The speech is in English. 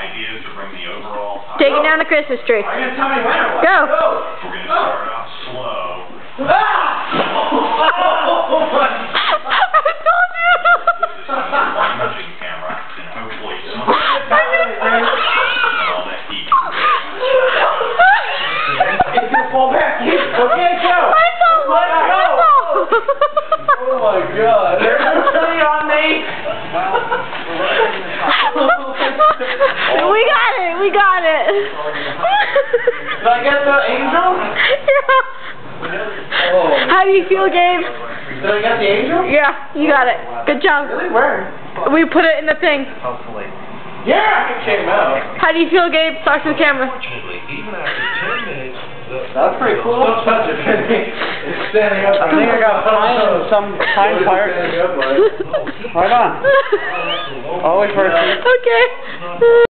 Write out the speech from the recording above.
idea is to bring the overall time. Taking down the Christmas tree. Are you going to tell me when or what? Go. We're going to start off slow. Oh my I told you. This is one imaging camera, and hopefully some all that heat. It's gonna fall back. Okay, go. I told you. Let's go. Oh my God. There's a tree on me. We got it. We got it. Did I get the angel? Yeah. Oh. How do you feel, Gabe? Did I get the angel? Yeah, you got it. Good job. Really? Where? We put it in the thing. Hopefully. Yeah, it came out. How do you feel, Gabe? Talk to the camera. Fortunately, even after 10 minutes, That's pretty cool. Don't touch it. It's standing up. I think I got pine and some pine part. Right on. Always working. Okay.